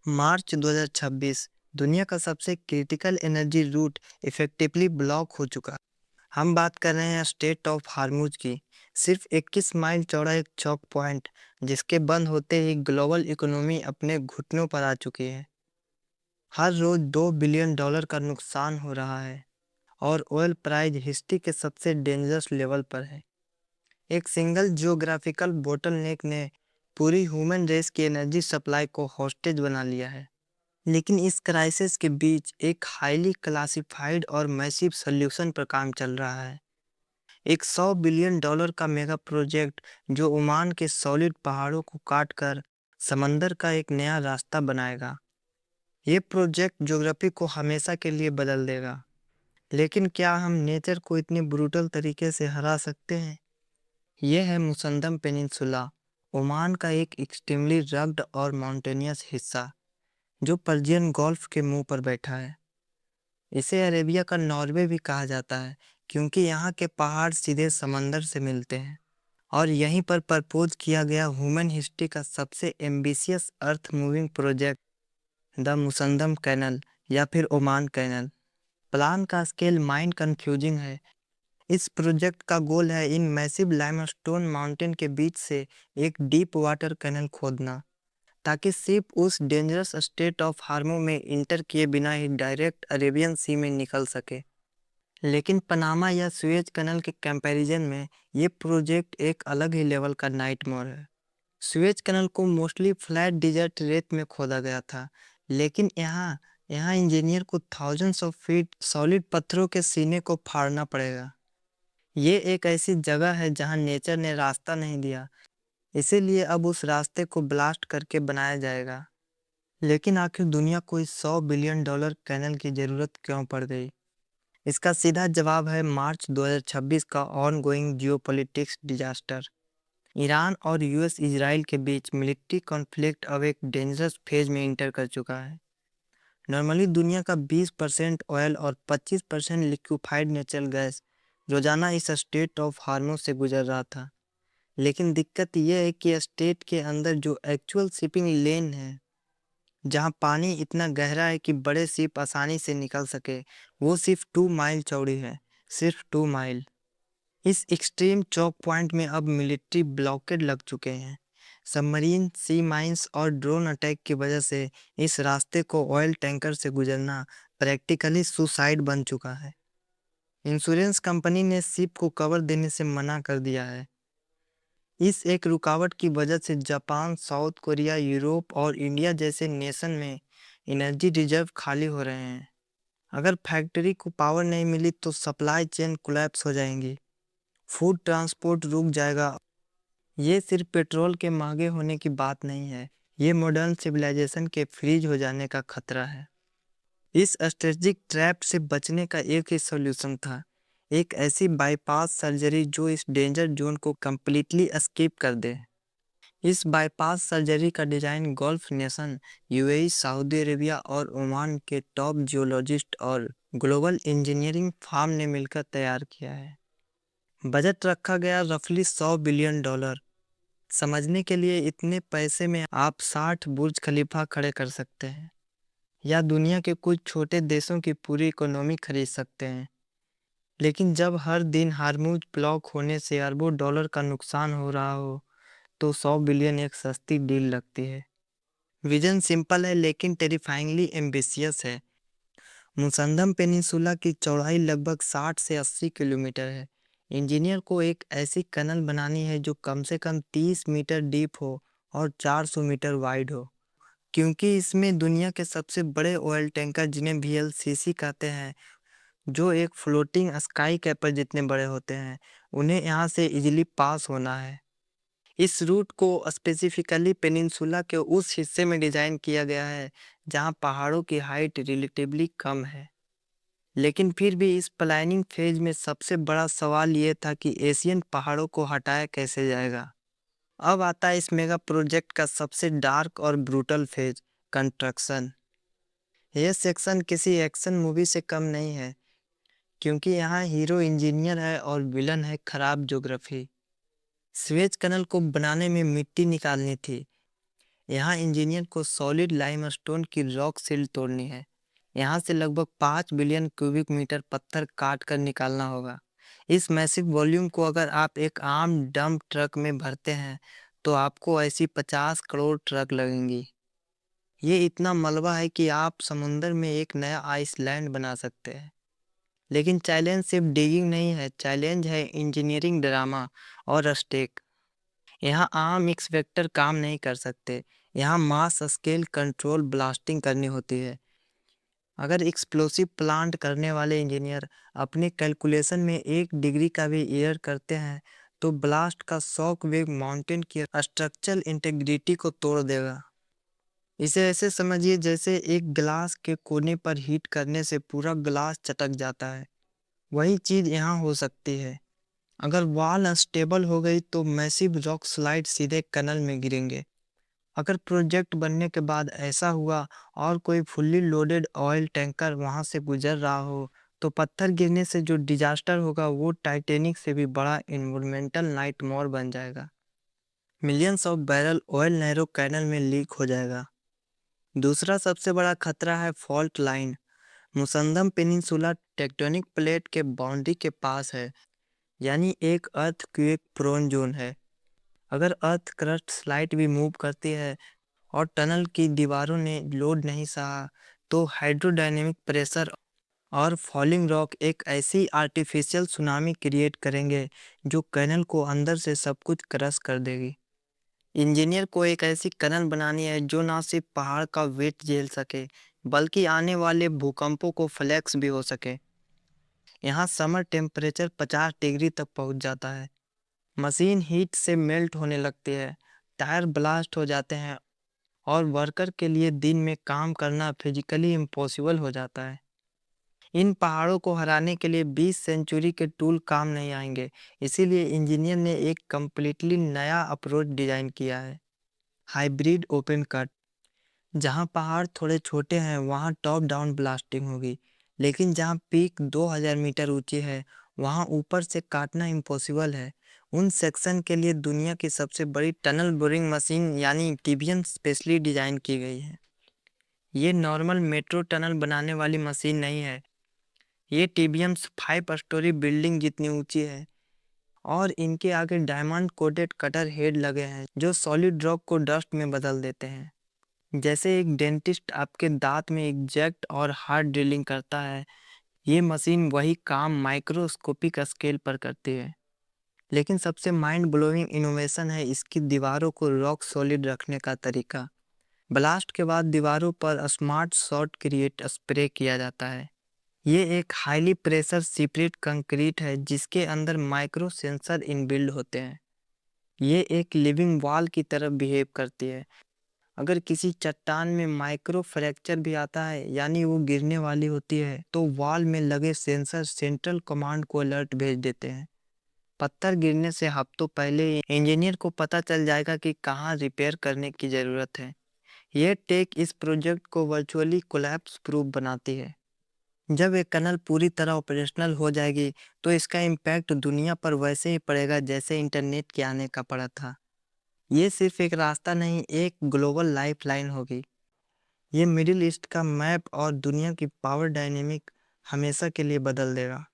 मार्च 2026 दुनिया का सबसे critical energy route effectively block हो चुका। हम बात कर रहे हैं स्टेट ऑफ हार्मुज की। सिर्फ 21 माइल चौड़ा एक चौक पॉइंट जिसके बंद होते ही ग्लोबल इकोनॉमी अपने घुटनों पर आ चुकी है। हर रोज $2 बिलियन का नुकसान हो रहा है और ऑयल प्राइस हिस्ट्री के सबसे डेंजरस लेवल पर है। एक सिंगल जियोग्राफिकल बोटलनेक ने पूरी ह्यूमन रेस की एनर्जी सप्लाई को हॉस्टेज बना लिया है। लेकिन इस क्राइसिस के बीच एक हाईली क्लासिफाइड और मैसिव सॉल्यूशन पर काम चल रहा है। एक $100 बिलियन का मेगा प्रोजेक्ट जो ओमान के सॉलिड पहाड़ों को काटकर समंदर का एक नया रास्ता बनाएगा। ये प्रोजेक्ट ज्योग्राफी को हमेशा के लिए बदल देगा। लेकिन क्या हम नेचर को इतनी ब्रूटल तरीके से हरा सकते हैं? यह है मुसंदम पेनिनसुला, ओमान का एक एक्सट्रीमली रग्ड और माउंटेनियस हिस्सा जो पर्जियन गल्फ के मुंह पर बैठा है। इसे अरेबिया का नॉर्वे भी कहा जाता है क्योंकि यहाँ के पहाड़ सीधे समंदर से मिलते हैं। और यहीं पर प्रपोज किया गया ह्यूमन हिस्ट्री का सबसे ambitious earth moving project, the Musandam canal या फिर ओमान कैनल। प्लान का स्केल माइंड कंफ्यूजिंग है। इस प्रोजेक्ट का गोल है इन मैसिव लाइमस्टोन माउंटेन के बीच से एक डीप वाटर कैनल खोदना ताकि शिप उस डेंजरस स्टेट ऑफ हार्मो में इंटर किए बिना ही डायरेक्ट अरेबियन सी में निकल सके। लेकिन पनामा या सुएज कनल के कंपैरिजन में ये प्रोजेक्ट एक अलग ही लेवल का नाइटमेयर है। सुएज कनल को मोस्टली फ्लैट डिजर्ट रेत में खोदा गया था, लेकिन यहाँ यहाँ इंजीनियर को थाउजेंड्स ऑफ फीट सॉलिड पत्थरों के सीने को फाड़ना पड़ेगा। ये एक ऐसी जगह है जहाँ नेचर ने रास्ता नहीं दिया, इसीलिए अब उस रास्ते को ब्लास्ट करके बनाया जाएगा। लेकिन आखिर दुनिया को इस $100 बिलियन कैनल की जरूरत क्यों पड़ गई? इसका सीधा जवाब है मार्च 2026 का ऑनगोइंग जियोपॉलिटिक्स डिजास्टर। ईरान और यूएस इजराइल के बीच मिलिट्री कॉन्फ्लिक्ट अब एक डेंजरस फेज में इंटर कर चुका है। नॉर्मली दुनिया का 20% ऑयल और 25% लिक्विफाइड नेचुरल गैस रोजाना इस स्टेट ऑफ हार्मोज से गुजर रहा था। लेकिन दिक्कत यह है कि स्टेट के अंदर जो एक्चुअल शिपिंग लेन है, जहां पानी इतना गहरा है कि बड़े शिप आसानी से निकल सके, वो सिर्फ 2 माइल चौड़ी है। सिर्फ 2 माइल। इस एक्सट्रीम चौक पॉइंट में अब मिलिट्री ब्लॉकेड लग चुके हैं। सबमरीन, सी माइंस और ड्रोन अटैक की वजह से इस रास्ते को ऑयल टैंकर से गुजरना प्रैक्टिकली सुसाइड बन चुका है। इंश्योरेंस कंपनी ने शिप को कवर देने से मना कर दिया है। इस एक रुकावट की वजह से जापान, साउथ कोरिया, यूरोप और इंडिया जैसे नेशन में एनर्जी रिजर्व खाली हो रहे हैं। अगर फैक्ट्री को पावर नहीं मिली तो सप्लाई चेन कोलैप्स हो जाएंगी, फूड ट्रांसपोर्ट रुक जाएगा। ये सिर्फ पेट्रोल के महंगे होने की बात नहीं है, ये मॉडर्न सिविलाइजेशन के फ्रीज हो जाने का खतरा है। इस स्ट्रेटेजिक ट्रैप से बचने का एक ही सॉल्यूशन था, एक ऐसी बाईपास सर्जरी जो इस डेंजर जोन को कंप्लीटली स्किप कर दे। इस बाईपास सर्जरी का design gulf nation, UAE, Saudi Arabia और ओमान के टॉप जियोलॉजिस्ट और ग्लोबल इंजीनियरिंग फर्म ने मिलकर तैयार किया है। बजट रखा गया रफली $100 बिलियन। समझने के लिए इतने पैसे में आप 60 बुर्ज खलीफा खड़े कर सकते हैं या दुनिया के कुछ छोटे देशों की पूरी इकोनॉमी खरीद सकते हैं। लेकिन जब हर दिन हार्मुज ब्लॉक होने से अरबों डॉलर का नुकसान हो रहा हो तो 100 बिलियन एक सस्ती डील लगती है। विजन सिंपल है लेकिन टेरिफाइंगली एम्बिशियस है। मुसंदम पेनिनसुला की चौड़ाई लगभग 60 से 80 किलोमीटर है। इंजीनियर को एक ऐसी कनल बनानी है जो कम से कम 30 मीटर डीप हो और 400 मीटर वाइड हो, क्योंकि इसमें दुनिया के सबसे बड़े ऑयल टैंकर, जिन्हें VLCC कहते हैं, जो एक फ्लोटिंग स्काई कैपर जितने बड़े होते हैं, उन्हें यहाँ से इजीली पास होना है। इस रूट को स्पेसिफिकली पेनिनसुला के उस हिस्से में डिजाइन किया गया है जहाँ पहाड़ों की हाइट रिलेटिवली कम है। लेकिन फिर भी इस प्लानिंग फेज में सबसे बड़ा सवाल ये था कि एशियन पहाड़ों को हटाया कैसे जाएगा। अब आता है इस मेगा प्रोजेक्ट का सबसे डार्क और ब्रूटल फेज, कंस्ट्रक्शन। यह सेक्शन किसी एक्शन मूवी से कम नहीं है, क्योंकि यहाँ हीरो इंजीनियर है और विलन है खराब ज्योग्राफी। स्वेज कनल को बनाने में मिट्टी निकालनी थी, यहाँ इंजीनियर को सॉलिड लाइमस्टोन की रॉक सिल तोड़नी है। यहाँ से लगभग 5 बिलियन क्यूबिक मीटर पत्थर काट कर निकालना होगा। इस मैसिव वॉल्यूम को अगर आप एक आम डंप ट्रक में भरते हैं तो आपको ऐसी 50 करोड़ ट्रक लगेंगी। ये इतना मलबा है कि आप समुंदर में एक नया आइसलैंड बना सकते हैं। लेकिन चैलेंज सिर्फ डिगिंग नहीं है, चैलेंज है इंजीनियरिंग ड्रामा और स्टेक। यहाँ आम एक्सवेक्टर काम नहीं कर सकते। यहाँ मास स्केल कंट्रोल ब्लास्टिंग करनी होती है। अगर एक्सप्लोसिव प्लांट करने वाले इंजीनियर अपने कैलकुलेशन में 1 डिग्री का भी एरर करते हैं तो ब्लास्ट का शॉक वेव माउंटेन की स्ट्रक्चरल इंटेग्रिटी को तोड़ देगा। इसे ऐसे समझिए जैसे एक ग्लास के कोने पर हीट करने से पूरा ग्लास चटक जाता है। वही चीज यहाँ हो सकती है। अगर वॉल अनस्टेबल हो गई तो मैसिव रॉक स्लाइड सीधे कनल में गिरेंगे। अगर प्रोजेक्ट बनने के बाद ऐसा हुआ और कोई फुल्ली लोडेड ऑयल टैंकर वहां से गुजर रहा हो तो पत्थर गिरने से जो डिजास्टर होगा वो टाइटैनिक से भी बड़ा इन्वायरमेंटल नाइटमेयर बन जाएगा। मिलियंस ऑफ बैरल ऑयल नहरों कैनल में लीक हो जाएगा। दूसरा सबसे बड़ा खतरा है fault line. Musandam peninsula tectonic plate के बाउंड्री के पास है, यानी एक अर्थक्वेक प्रोन जोन है। अगर अर्थ क्रस्ट स्लाइड भी मूव करती है और टनल की दीवारों ने लोड नहीं सहा तो हाइड्रोडायनेमिक प्रेशर और फॉलिंग रॉक एक ऐसी आर्टिफिशियल सुनामी क्रिएट करेंगे जो कैनल को अंदर से सब कुछ क्रश कर देगी। इंजीनियर को एक ऐसी कनल बनानी है जो ना सिर्फ पहाड़ का वेट झेल सके बल्कि आने वाले भूकंपों को फ्लेक्स भी हो सके। यहाँ समर टेम्परेचर 50 डिग्री तक पहुँच जाता है। मशीन हीट से मेल्ट होने लगती है, टायर ब्लास्ट हो जाते हैं और वर्कर के लिए दिन में काम करना फिजिकली इम्पॉसिबल हो जाता है। इन पहाड़ों को हराने के लिए 20 सेंचुरी के टूल काम नहीं आएंगे। इसीलिए इंजीनियर ने एक कम्प्लीटली नया अप्रोच डिजाइन किया है, हाइब्रिड ओपन कट। जहाँ पहाड़ थोड़े छोटे हैं वहाँ टॉप डाउन ब्लास्टिंग होगी, लेकिन जहाँ पीक 2000 मीटर ऊंची है वहाँ ऊपर से काटना इम्पॉसिबल है। उन सेक्शन के लिए दुनिया की सबसे बड़ी टनल बोरिंग मशीन यानी टीबीएम स्पेशली डिजाइन की गई है। ये नॉर्मल मेट्रो टनल बनाने वाली मशीन नहीं है। ये टीबीएम्स 5 स्टोरी बिल्डिंग जितनी ऊंची है और इनके आगे डायमंड कोटेड कटर हेड लगे हैं जो सॉलिड रॉक को डस्ट में बदल देते हैं। जैसे एक डेंटिस्ट आपके दांत में एग्जैक्ट और हार्ड ड्रिलिंग करता है, ये मशीन वही काम माइक्रोस्कोपिक स्केल पर करती है। लेकिन सबसे माइंड ब्लोइंग इनोवेशन है इसकी दीवारों को रॉक सॉलिड रखने का तरीका। ब्लास्ट के बाद दीवारों पर स्मार्ट शॉट क्रिएट स्प्रे किया जाता है। ये एक हाईली प्रेशर सीपरेट कंक्रीट है जिसके अंदर माइक्रो सेंसर इनबिल्ड होते हैं। ये एक लिविंग वॉल की तरह बिहेव करती है। अगर किसी चट्टान में माइक्रो फ्रैक्चर भी आता है यानी वो गिरने वाली होती है तो वॉल में लगे सेंसर सेंट्रल कमांड को अलर्ट भेज देते हैं। पत्थर गिरने से हफ्तों पहले इंजीनियर को पता चल जाएगा कि कहाँ रिपेयर करने की ज़रूरत है। ये टेक इस प्रोजेक्ट को वर्चुअली कोलैप्स प्रूफ बनाती है। जब एक कनल पूरी तरह ऑपरेशनल हो जाएगी तो इसका इम्पैक्ट दुनिया पर वैसे ही पड़ेगा जैसे इंटरनेट के आने का पड़ा था। ये सिर्फ एक रास्ता नहीं, एक ग्लोबल लाइफलाइन होगी। ये मिडिल ईस्ट का मैप और दुनिया की पावर डायनेमिक हमेशा के लिए बदल देगा।